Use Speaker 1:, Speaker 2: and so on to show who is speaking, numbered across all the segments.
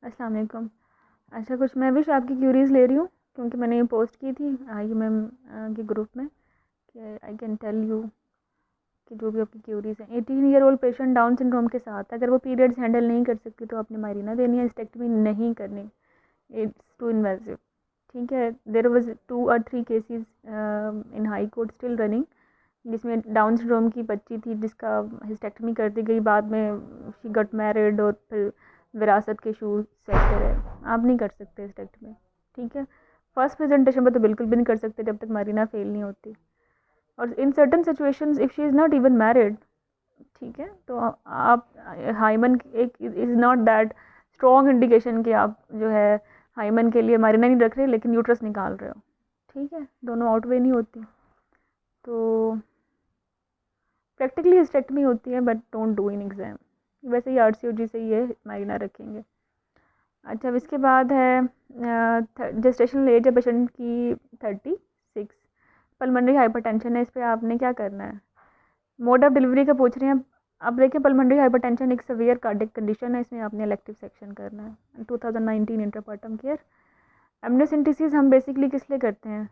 Speaker 1: अस्सलाम वालेकुम। अच्छा, कुछ मैं भी आपकी क्यूरीज़ ले रही हूँ क्योंकि मैंने ये पोस्ट की थी आई मैम के ग्रुप में कि आई कैन टेल यू कि जो भी आपकी क्यूरीज़ हैं। 18 year old patient down syndrome के साथ अगर वो पीरियड्स हैंडल नहीं कर सकती तो आपने मायरीना देनी है, हिस्टेक्टमी नहीं करनी, इट्स टू इन्वेसिव। ठीक है, देयर वाज 2 और 3 cases in high court still running जिसमें डाउन सिंड्रोम की बच्ची थी जिसका हिस्टेक्टमी कर दी गई, बाद में शी गॉट मैरिड और फिर विरासत के इशू सेक्टर है, आप नहीं कर सकते हिस्टेक्टमी। ठीक है, फर्स्ट प्रेजेंटेशन पर तो बिल्कुल भी नहीं कर सकते जब तक मारीना फेल नहीं होती। और in certain situations if she is not even married, ठीक है, तो आप हाइमन एक is not that strong indication कि आप जो है हाइमन के लिए मारीना नहीं रख रहे लेकिन यूट्रस निकाल रहे हो। ठीक है, दोनों आउटवे नहीं होती। तो प्रैक्टिकली हिस्टेक्टमी होती है but don't do in exam. वैसे ही RCOG से ये मायना रखेंगे। अच्छा, अब इसके बाद है जेस्टेशनल एज है पेशेंट की 36, पल्मोनरी हाइपरटेंशन है, इस पर आपने क्या करना है। मोड ऑफ डिलीवरी का पूछ रहे हैं। अब देखिए, पल्मोनरी हाइपरटेंशन एक सीवियर कार्डियक कंडीशन है, इसमें आपने इलेक्टिव सेक्शन करना है 2019 इंटरपार्टम केयर। एमनियोसेंटेसिस हम बेसिकली किस लिए करते हैं,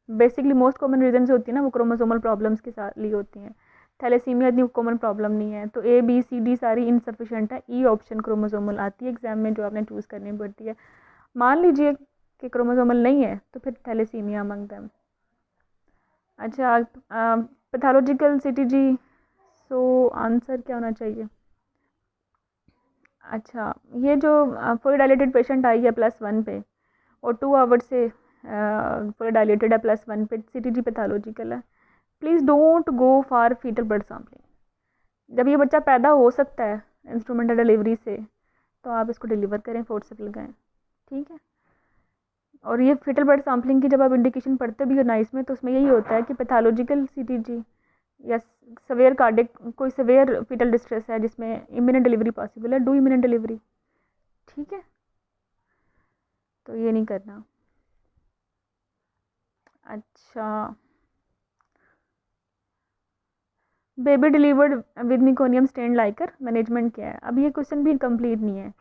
Speaker 1: बेसिकली मोस्ट कॉमन रीजन होती है ना वो क्रोमोसोमल प्रॉब्लम्स के साथ ली होती हैं। थैलेसीमिया इतनी कॉमन प्रॉब्लम नहीं है, तो ABCD सारी इनसफिशेंट है। ई ऑप्शन क्रोमोसोमल आती है एग्जाम में जो आपने चूज़ करनी पड़ती है। मान लीजिए कि क्रोमोसोमल नहीं है तो फिर थैलेसीमिया अमंग देम। अच्छा, पैथोलॉजिकल CTG, सो आंसर क्या होना चाहिए। अच्छा, ये जो फुल डायलेटेड पेशेंट आई है +1 पे और 2 आवर्स से फुल डायलेटेड है +1 पे, CTG पैथोलॉजिकल है। Please don't go for fetal blood sampling. जब ये बच्चा पैदा हो सकता है इंस्ट्रूमेंटल डिलीवरी से तो आप इसको डिलीवर करें, फोर्सेप लगाएं। ठीक है, और ये फीटल ब्लड सैम्पलिंग की जब आप इंडिकेशन पढ़ते भी हो नाइस में तो उसमें यही होता है कि पैथोलॉजिकल CTG या सवेयर कार्डिक कोई सवेयर फीटल डिस्ट्रेस है जिसमें इमिनेंट डिलीवरी पॉसिबल है, डू इमिनेंट डिलीवरी। ठीक है, तो ये नहीं करना। अच्छा, baby delivered with meconium stain liquor management क्या है। अब ये क्वेश्चन भी कंप्लीट नहीं है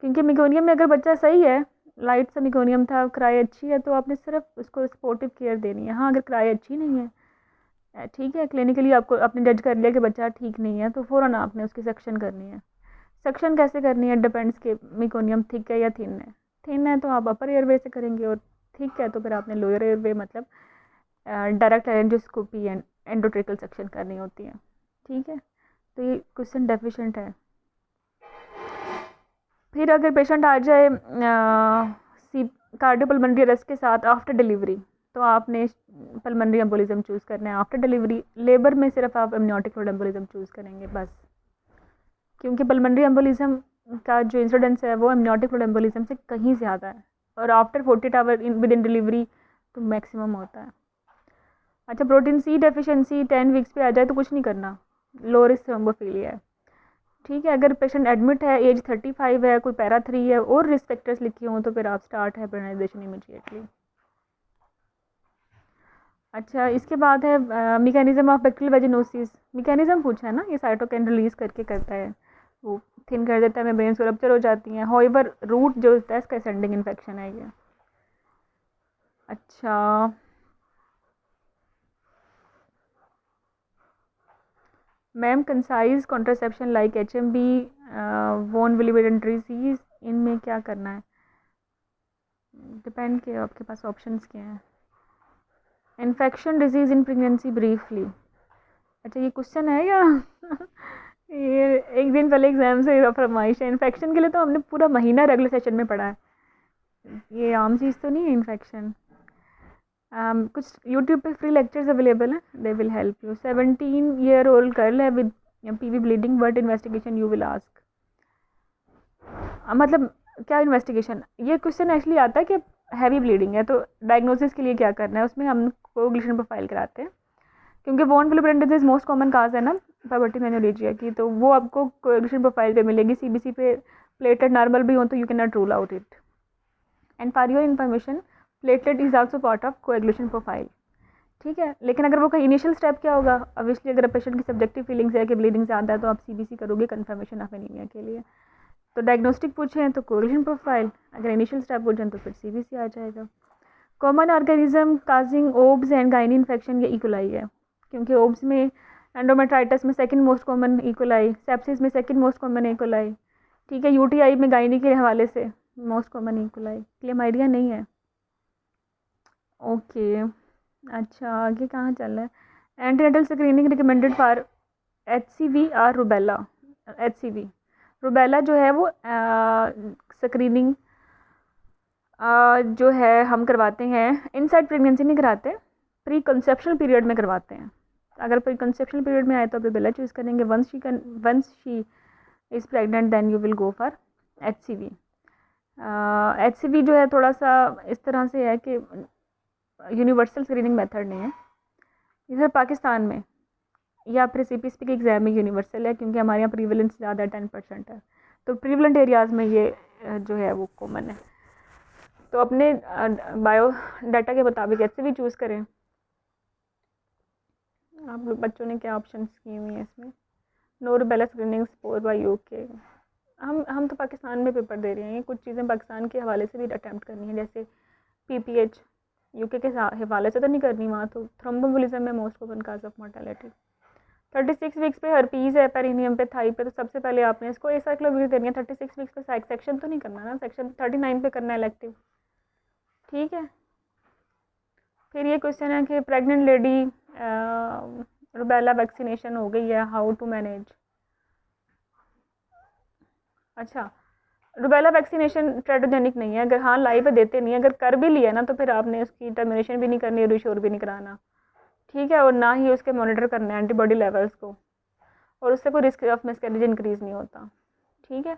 Speaker 1: क्योंकि मिकोनियम में अगर बच्चा सही है, लाइट सा मिकोनियम था, क्राई अच्छी है, तो आपने सिर्फ उसको सपोर्टिव केयर देनी है। हाँ, अगर क्राई अच्छी नहीं है, ठीक है, क्लिनिकली आपको आपने जज कर लिया कि बच्चा ठीक नहीं है तो फ़ौरन आपने उसकी सेक्शन करनी है। सेक्शन कैसे करनी है डिपेंड्स के मिकोनियम थिक है या थिन है। थिन है तो आप अपर एयरवे से करेंगे और थिक है तो फिर आपने लोअर एयरवे मतलब डायरेक्ट लेरेंजोस्कोपी एंड एंडोट्रेकल सेक्शन करनी होती है। ठीक है, तो ये क्वेश्चन डेफिशिएंट है। फिर अगर पेशेंट आ जाए सी कार्डियोपल्मोनरी अरेस्ट के साथ आफ्टर डिलीवरी तो आपने पल्मोनरी एम्बोलिज्म चूज़ करना है आफ्टर डिलीवरी। लेबर में सिर्फ आप एमनियोटिक फ्लूइड एम्बोलिज्म चूज़ करेंगे बस, क्योंकि पल्मोनरी एम्बोलिज्म का जो इंसिडेंस है वो एमनियोटिक फ्लूइड एम्बोलिज्म से कहीं ज़्यादा है और after 48 hour within delivery तो मैक्सिमम होता है। अच्छा, प्रोटीन C डेफिशिएंसी 10 वीक्स पे आ जाए तो कुछ नहीं करना, लो रिस्क थ्रोम्बोफिलिया है। ठीक है, अगर पेशेंट एडमिट है, एज 35 है, कोई पैरा 3 है और रिस्क फैक्टर्स लिखे हों तो फिर आप स्टार्ट हाइब्रिडाइजेशन इमीडिएटली। अच्छा, इसके बाद है mechanism of bacterial vaginosis. Mechanism पूछा है ना, ये साइटोकाइन रिलीज करके करता है, वो थिन कर देता है, मेम्ब्रेन्स को रप्चर हो जाती हैं। हाउएवर रूट जो होता है इसका असेंडिंग इन्फेक्शन है ये। अच्छा, ma'am concise contraception like HMB वोन विलिबेडेंट डिजीज, इनमें क्या करना है, डिपेंड के आपके पास ऑप्शंस क्या हैं। Infection disease in pregnancy briefly. अच्छा, ये क्वेश्चन है या ये एक दिन पहले एग्जाम से फरमाइश है। इन्फेक्शन के लिए तो हमने पूरा महीना रेगुलर सेशन में पढ़ा है, ये आम चीज़ तो नहीं है इन्फेक्शन। कुछ यूट्यूब पे फ्री लेक्चर्स अवेलेबल हैं, they will help you. 17 year old girl है with PV bleeding, what investigation you will ask. मतलब क्या इन्वेस्टिगेशन, ये क्वेश्चन एक्चुअली आता है कि हैवी ब्लीडिंग है तो डायग्नोसिस के लिए क्या करना है, उसमें हम कोएगुलेशन प्रोफाइल कराते हैं क्योंकि von Willebrand disease most common cause है ना पुबर्टी मेनोरेजिया की, तो वो आपको कोएगुलेशन प्रोफाइल पे मिलेगी। CBC पे प्लेटलेट नॉर्मल भी हो तो you can not rule out it. And for your information, platelet is also part of coagulation profile. ठीक है, लेकिन अगर वो का इनिशियल स्टेप क्या होगा, ऑब्वियसली अगर पेशेंट की सब्जेक्टिव फीलिंग्स है कि ब्लीडिंग ज़्यादा है तो आप CBC करोगे कन्फर्मेशन ऑफ एनीमिया के लिए। तो डायग्नोस्टिक पूछें तो कोरिलेशन प्रोफाइल, अगर इनिशियल स्टेप पूछें तो फिर CBC आ जाएगा। Common organism causing obs and gyne infection, ये इकोलाई है, क्योंकि ओब्स में, एंडोमेट्राइटिस में second most common E coli, sepsis में सेकंड मोस्ट कॉमन इकोलाई, ठीक है, UTI में गाइनी के हवाले से मोस्ट कॉमन इकोलाई। क्लेमाइडिया नहीं है। ओके, अच्छा आगे कहाँ चल रहा है। Antenatal screening recommended for HCV और रूबेला। HCV रूबेला जो है वो स्क्रीनिंग जो है हम करवाते हैं, इनसाइड प्रेगनेंसी नहीं कराते, प्री कंसेप्शनल पीरियड में करवाते हैं। अगर प्री कंसेप्शनल पीरियड में आए तो आप रूबेला चूज़ करेंगे। Once she is pregnant then you will go for HCV। HCV जो है थोड़ा सा इस तरह से है कि यूनिवर्सल स्क्रीनिंग मेथड नहीं है। इधर पाकिस्तान में या फिर CPSP के एग्ज़ाम में यूनिवर्सल है, क्योंकि हमारे यहाँ प्रीवलेंस ज़्यादा 10% है, तो प्रीवलेंट एरियाज़ में ये जो है वो कॉमन है। तो अपने बायो डाटा के मुताबिक HCV चूज़ करें। आप लोग बच्चों ने क्या ऑप्शन की हुई हैं इसमें। नो रूबेला स्क्रीनिंग स्पोर बाय UK। हम तो पाकिस्तान में पेपर दे रहे हैं, ये कुछ चीज़ें पाकिस्तान के हवाले से भी अटैम्प्ट करनी है, जैसे PPH UK के हवाले से तो नहीं करनी, वहाँ तो थ्रोम्बोम्बोलिज्म में most common cause of mortality. 36 weeks पे हर्पीज़ है, पेरिनियम पे, थाई पे, तो सबसे पहले आपने इसको एसाइक्लोविर देनी है। 36 वीक्स पे सेक्शन तो नहीं करना ना, सेक्शन 39 पे करना है इलेक्टिव, ठीक है। फिर ये क्वेश्चन है कि प्रेग्नेंट लेडी रूबेला वैक्सीनेशन हो गई है, हाउ टू मैनेज। अच्छा, रूबेला वैक्सीनेशन ट्रेडोजेनिक नहीं है, अगर हाँ लाइव पे देते नहीं है, अगर कर भी लिया ना तो फिर आपने उसकी टर्मिनेशन भी नहीं करनी, रिश्योर भी नहीं कराना, ठीक है, और ना ही उसके मॉनिटर करना है एंटीबॉडी लेवल्स को, और उससे कोई रिस्क ऑफ मिसकैरेज इंक्रीज़ नहीं होता, ठीक है।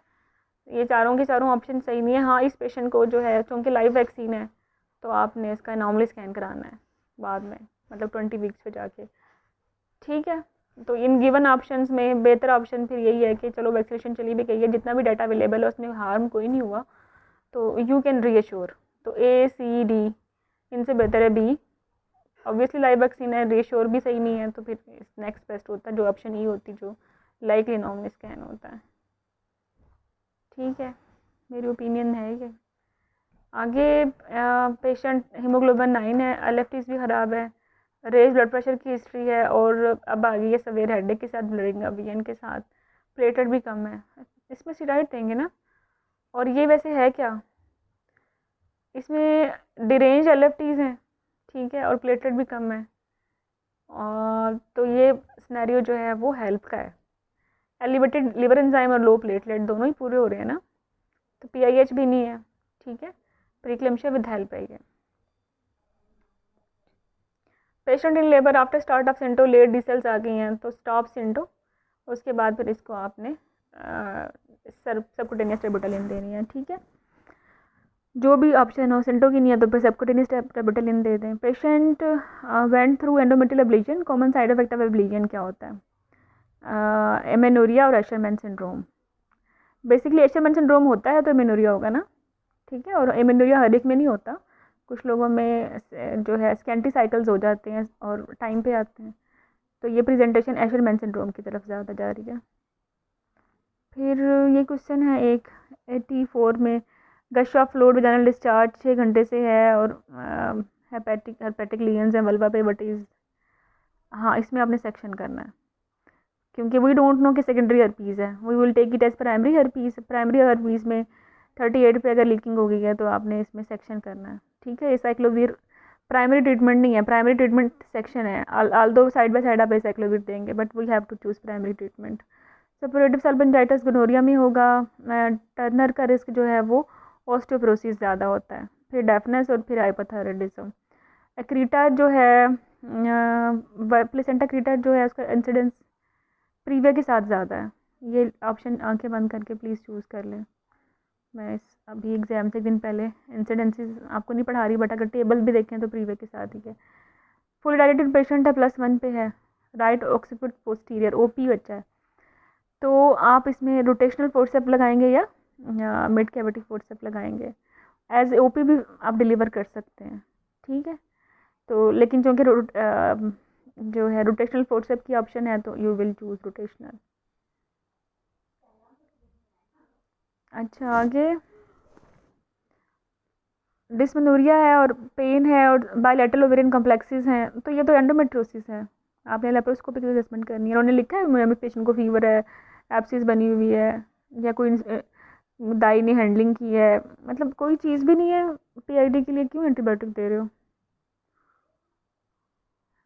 Speaker 1: ये चारों के चारों ऑप्शन सही नहीं है। हाँ, इस पेशेंट को जो है चूँकि लाइव वैक्सीन है तो आपने इसका एनॉमली स्कैन कराना है बाद में, मतलब 20 वीक्स पे जाके, ठीक है। तो इन गिवन ऑप्शंस में बेहतर ऑप्शन फिर यही है कि चलो वैक्सीनेशन चली भी गई है, जितना भी डाटा अवेलेबल है उसमें हार्म कोई नहीं हुआ, तो यू कैन रीअश्योर। तो A, C, D इनसे बेहतर है B। ऑब्वियसली लाइव वैक्सीन है, रीअश्योर भी सही नहीं है, तो फिर नेक्स्ट बेस्ट होता है जो ऑप्शन E होती, जो लाइकली एनॉमली स्कैन होता है, ठीक है। मेरी ओपिनियन है ये। आगे पेशेंट हीमोग्लोबिन 9 है, LFTs भी ख़राब है, रेज ब्लड प्रेशर की हिस्ट्री है, और अब आ गई है सवेर हेडेक के साथ, ब्लडिंग अवियन के साथ, प्लेटेट भी कम है। इसमें स्टेरॉइड देंगे ना, और ये वैसे है क्या, इसमें डिरेंज LFTs हैं, ठीक है, और प्लेटेट भी कम है, और तो ये सिनेरियो जो है वो हेल्प का है। एलिवेटेड लिवर एंजाइम और लो प्लेटलेट दोनों ही पूरे हो रहे हैं ना, तो PIH भी नहीं है, ठीक है, प्रीक्लेम्शिया विद हेल्प है ये। Patient in labour after start of synto, late decels आ गई हैं तो स्टॉप सिंटो, उसके बाद फिर इसको आपने सबकुटेनियस टेबुटेलिन देनी है, ठीक है। जो भी ऑप्शन हो, सिंटो की नहीं है तो फिर सबकुटेनियस टेबुटेलिन दे दें। Patient went through endometrial ablation, common side effect of ablation क्या होता है, एमेनोरिया और Asherman syndrome. Basically Asherman syndrome होता है तो एमेनोरिया होगा ना, ठीक है, और एमेनोरिया हर एक में नहीं होता, कुछ लोगों में जो है स्कैंटी साइकिल्स हो जाते हैं और टाइम पे आते हैं, तो ये प्रेजेंटेशन एशरमैन सिंड्रोम की तरफ ज़्यादा जा रही है। फिर ये क्वेश्चन है एक 84 में, gush of fluid vaginal discharge 6 घंटे से है और हेपेटिक लीजन्स हैं वल्वा पे, बट इज़, हाँ इसमें आपने सेक्शन करना है, क्योंकि वी डोंट नो कि सेकेंडरी हर्पीज़ है, we will take it as primary herpes. Primary herpes में 38 पे अगर लीकिंग हो गई है तो आपने इसमें सेक्शन करना है, ठीक है। एसाइक्लोविर प्राइमरी ट्रीटमेंट नहीं है, प्राइमरी ट्रीटमेंट सेक्शन है, although side by side आप एसाइक्लोविर देंगे, but we have to choose primary treatment. Suppurative salpingitis gonorrhoea में होगा। टर्नर का रिस्क जो है वो ऑस्टियोपोरोसिस ज़्यादा होता है, फिर डेफनेस और फिर हाइपोथायराइडिज्म। एक्रीटा जो है प्लेसेंटा क्रीटा जो है उसका इंसिडेंस प्रीविया के साथ ज़्यादा है। ये ऑप्शन आंखें बंद करके प्लीज़ चूज़ कर लें। मैं इस अभी एग्ज़ाम से एक दिन पहले इंसिडेंसेस आपको नहीं पढ़ा रही, बट अगर टेबल भी देखें तो प्रीविया के साथ ही है। फुल डायरेक्टेड पेशेंट है, +1 पे है, राइट ऑक्सीपिट पोस्टीरियर, OP बच्चा है, तो आप इसमें रोटेशनल फोर्सेप लगाएंगे या मिड कैविटी फोर्सेप लगाएंगे। एज OP भी आप डिलीवर कर सकते हैं, ठीक है। तो लेकिन चूँकि जो है रोटेशनल फोर्सेप की ऑप्शन है तो यू विल चूज़ रोटेशनल। अच्छा, आगे डिस्मेनोरिया है और पेन है और बायलैटरल ओवेरियन कॉम्प्लेक्सेस हैं, तो ये तो एंडोमेट्रोसिस है। आपने लेप्रोस्कोपिक असेसमेंट करनी है। उन्होंने लिखा है मेरे पेशेंट को फीवर है, एब्सिस बनी हुई है, या कोई दाई ने हैंडलिंग की है, मतलब कोई चीज़ भी नहीं है, पीआईडी के लिए क्यों एंटीबायोटिक दे रहे हो?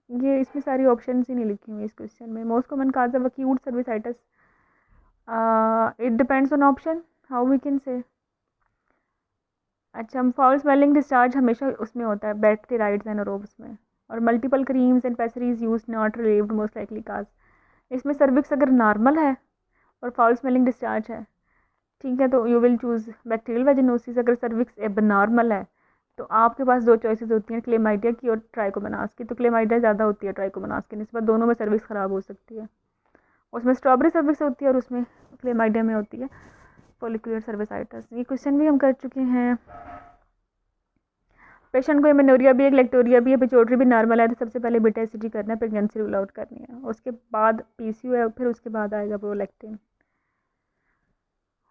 Speaker 1: ये इसमें सारी ऑप्शन ही नहीं लिखी हुई इस क्वेश्चन में। Most common cause of acute cervicitis, it depends on option, how we can say. अच्छा, फाउल स्मेलिंग डिस्चार्ज हमेशा उसमें होता है बैक्टीराइड्स एनारोब्स में, और multiple creams and pessaries use not relieved most likely cause. इसमें सर्विक्स अगर नॉर्मल है और फाउल स्मेलिंग डिस्चार्ज है, ठीक है, तो you will choose bacterial vaginosis. अगर सर्विक्स एबनॉर्मल है तो आपके पास दो चॉइसेस होती हैं, क्लेमाइडिया की और ट्राइकोमोनास की। तो क्लेमाइडिया ज़्यादा होती है ट्राइकोमोनास की निस्बत, दोनों में सर्विक्स ख़राब हो सकती है। उसमें स्ट्रॉबेरी सर्विक्स होती है और उसमें क्लेमाइडिया में होती है फॉलिकुलर सर्विसाइटिस। ये क्वेश्चन भी हम कर चुके हैं। पेशेंट को एमेनोरिया भी है, लेक्टोरिया भी है, पिट्यूटरी भी नॉर्मल है, तो सबसे पहले बीटा एसिडी करना है, प्रेगनेंसी रूल आउट करनी है, उसके बाद पीसीयू है, फिर उसके बाद आएगा प्रोलैक्टिन।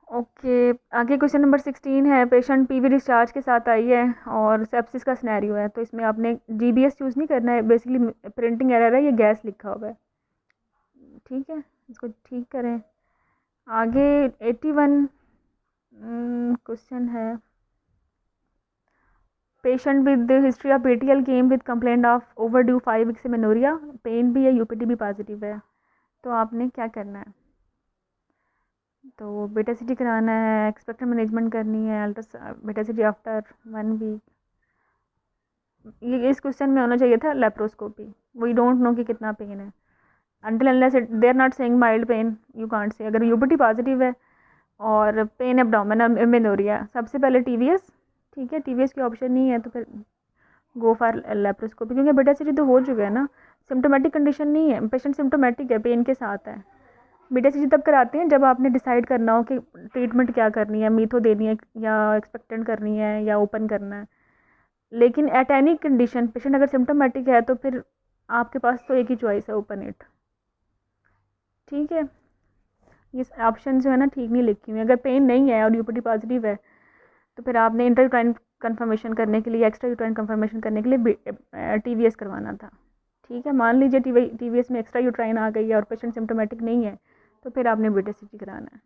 Speaker 1: ओके, आगे क्वेश्चन नंबर 16 है। पेशेंट पीवी डिस्चार्ज के साथ आई है और सेप्सिस का सिनेरियो है, तो इसमें आपने जीबीएस चूज़ नहीं करना है, बेसिकली प्रिंटिंग एरर है, ये गैस लिखा हुआ है, ठीक है, इसको ठीक करें। आगे 81 क्वेश्चन है। Patient with history of PTL came with complaint of over due 5 weeks menorrhoea, pain भी है, यूपीटी भी पॉजिटिव है, तो आपने क्या करना है? तो बेटा सिटी कराना है, एक्सपेक्टेड मैनेजमेंट करनी है, अल्ट्रा बेटा सिटी आफ्टर 1 वीक। ये इस क्वेश्चन में होना चाहिए था लेप्रोस्कोपी। वी डोंट नो कि कितना पेन है, until unless they are not saying mild pain, you can't say. अगर यूपीटी पॉजिटिव है और पेन एब्डोमिनल मेनोरिया, सबसे पहले टीवीएस, ठीक है, टीवीएस की ऑप्शन नहीं है तो फिर गो फॉर लेप्रोस्कोपी, क्योंकि बेटा सिटी तो हो चुका है ना, सिम्टोमेटिक कंडीशन नहीं है, पेशेंट सिम्टोमेटिक है, पेन के साथ है। बीटा सी तब कराते हैं जब आपने डिसाइड करना हो कि ट्रीटमेंट क्या करनी है, मीथो देनी है या एक्सपेक्टेंट करनी है या ओपन करना है। लेकिन एट एनी कंडीशन पेशेंट अगर सिम्टोमेटिक है तो फिर आपके पास तो एक ही चॉइस है, ओपन इट, ठीक है। ये ऑप्शन जो है ना ठीक नहीं लिखी हुई। अगर पेन नहीं है और यूपीटी पॉजिटिव है तो फिर आपने इंटरयूट्राइन कंफर्मेशन करने के लिए, एक्स्ट्रा यूट्राइन कंफर्मेशन करने के लिए टीवीएस करवाना था, ठीक है। मान लीजिए टीवीएस में एक्स्ट्रा यूट्राइन आ गई है और पेशेंट सिम्टोमेटिक नहीं है, तो फिर आपने बीटा सिटी कराना है।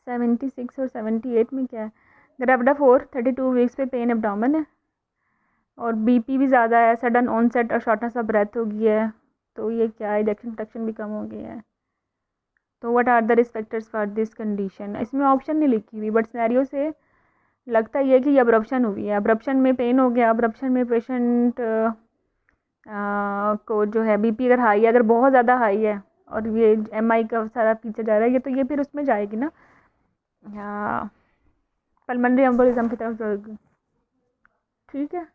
Speaker 1: 76 और 78 में क्या है? ग्रेविडा 4 32 वीक्स पे पेन एब्डोमेन है और बीपी भी ज़्यादा है, सडन ऑनसेट और शॉर्टनेस ऑफ ब्रेथ हो गई है, तो ये क्या है, इजेक्शन फ्रैक्शन भी कम हो गई है। तो what are the risk factors for this condition? इसमें ऑप्शन नहीं लिखी हुई, बट सिनेरियो से लगता ये कि ये अब्रप्शन हुई है, अब्रप्शन में पेन हो गया, अब्रप्शन में पेशेंट को जो है बीपी अगर हाई है, अगर बहुत ज़्यादा हाई है और ये एमआई का सारा पीछे जा रहा है, ये तो ये फिर उसमें जाएगी ना, पल्मोनरी एम्बोलिज्म की तरफ जाएगी, ठीक है।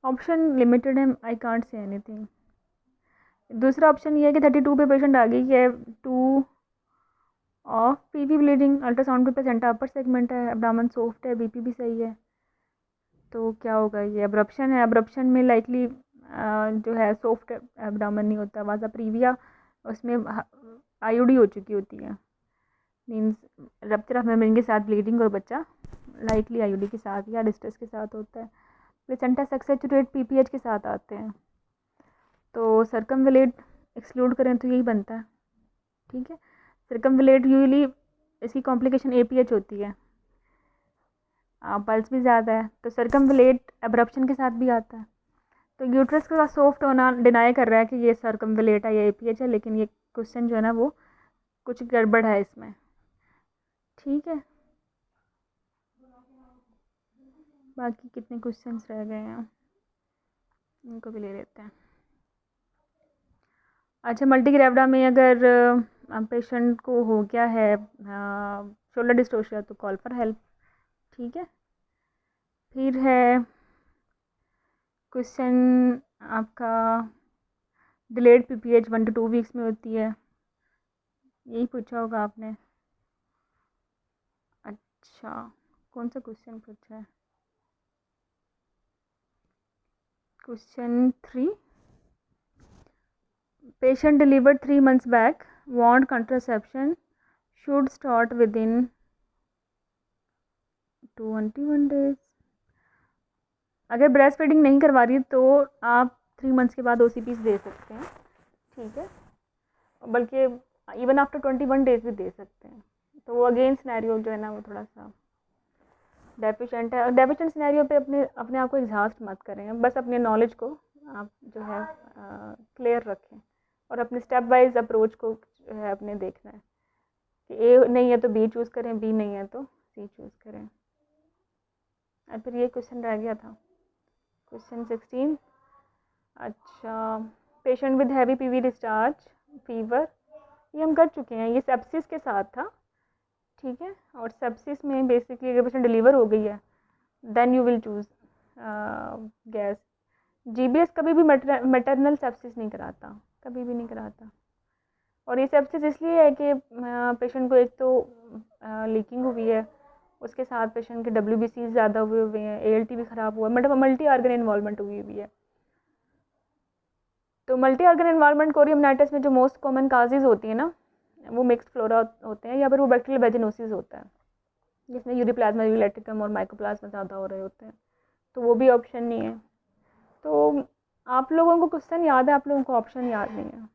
Speaker 1: ऑप्शन लिमिटेड है, आई कांट से एनीथिंग। दूसरा ऑप्शन ये है कि 32 पे पेशेंट आ गई है, 2 ऑफ पीवी ब्लीडिंग, अल्ट्रासाउंड पे प्लेसेंटा अपर सेगमेंट है, एब्डोमेन सॉफ्ट है, बीपी भी सही है, तो क्या होगा? ये अब्रप्शन है। अब्रप्शन में लाइकली जो है सॉफ्ट एब्डोमेन नहीं होता, वाजा प्रीविया, उसमें आईओडी हो चुकी होती है, मीन्स रप्चर ऑफ मेम्ब्रेन के साथ ब्लीडिंग, और बच्चा लाइकली आईओडी के साथ या डिस्ट्रेस के साथ होता है। प्लेसेंटा सैचुरेट पीपीएच के साथ आते हैं, तो सर्कमवेलेट एक्सक्लूड करें तो यही बनता है, ठीक है। सर्कमवेलेट यूजली इसकी कॉम्प्लिकेशन एपीएच होती है, पल्स भी ज़्यादा है, तो सर्कमवेलेट एब्रप्शन के साथ भी आता है। तो यूट्रस का सॉफ्ट होना डिनाई कर रहा है कि ये सर्कमवेलेट है या एपीएच है, लेकिन ये क्वेश्चन जो है ना वो कुछ गड़बड़ है इसमें, ठीक है। बाकी कितने क्वेश्चंस रह गए हैं, इनको भी ले लेते हैं। अच्छा, मल्टी ग्रेविडा में अगर पेशेंट को हो गया है शोल्डर डिस्टोशिया तो कॉल फॉर हेल्प, ठीक है। फिर है क्वेश्चन आपका डिलेड पीपीएच 1 to 2 वीक्स में होती है, यही पूछा होगा आपने। अच्छा, कौन सा क्वेश्चन पूछा है? Question 3, patient delivered 3 months back want contraception should start with in 21 days. अगर ब्रेस्ट फीडिंग नहीं करवा रही तो आप 3 मंथ्स के बाद OCPs दे सकते हैं, ठीक है, बल्कि इवन आफ्टर 21 डेज भी दे सकते हैं। तो वो अगेन सिनेरियो जो है ना वो थोड़ा सा डेफिशिएंट है। और डेफिशिएंट सिनेरियो पे अपने आप को एग्जॉस्ट मत करें, बस अपने नॉलेज को आप जो है क्लियर रखें और अपने स्टेप वाइज अप्रोच को जो है अपने देखना है कि A नहीं है तो B चूज़ करें, B नहीं है तो C चूज़ करें। और फिर ये क्वेश्चन रह गया था, क्वेश्चन 16। अच्छा, patient with heavy PV discharge fever, ये हम कर चुके हैं, ये सेप्सिस के साथ था, ठीक है। और सेप्सिस में बेसिकली अगर पेशेंट डिलीवर हो गई है then you will choose gas. GBS कभी भी मैटरनल सेप्सिस नहीं कराता, कभी भी नहीं कराता। और ये सेप्सिस इसलिए है कि पेशेंट को एक तो लीकिंग हुई है, उसके साथ पेशेंट के WBC ज़्यादा हुए हैं, ALT भी ख़राब हुआ है, मतलब मल्टी ऑर्गन इन्वॉल्वमेंट हुई हुई है। तो मल्टी ऑर्गन इन्वॉल्वमेंट कोरियोमनाइटिस में जो मोस्ट कॉमन काजेज होती है ना वो मिक्स्ड फ्लोरा होते हैं या फिर वो बैक्टीरियल वेजिनोसिस होता है जिसमें यूरिप्लाज्मा यूलेटिकम और माइकोप्लाज्मा ज़्यादा हो रहे होते हैं, तो वो भी ऑप्शन नहीं है। तो आप लोगों को क्वेश्चन याद है, आप लोगों को ऑप्शन याद नहीं है,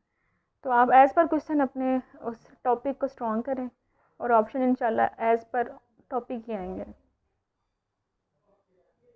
Speaker 1: तो आप एज़ पर क्वेश्चन अपने उस टॉपिक को स्ट्रॉन्ग करें और ऑप्शन इंशाल्लाह एज़ पर टॉपिक ही आएंगे।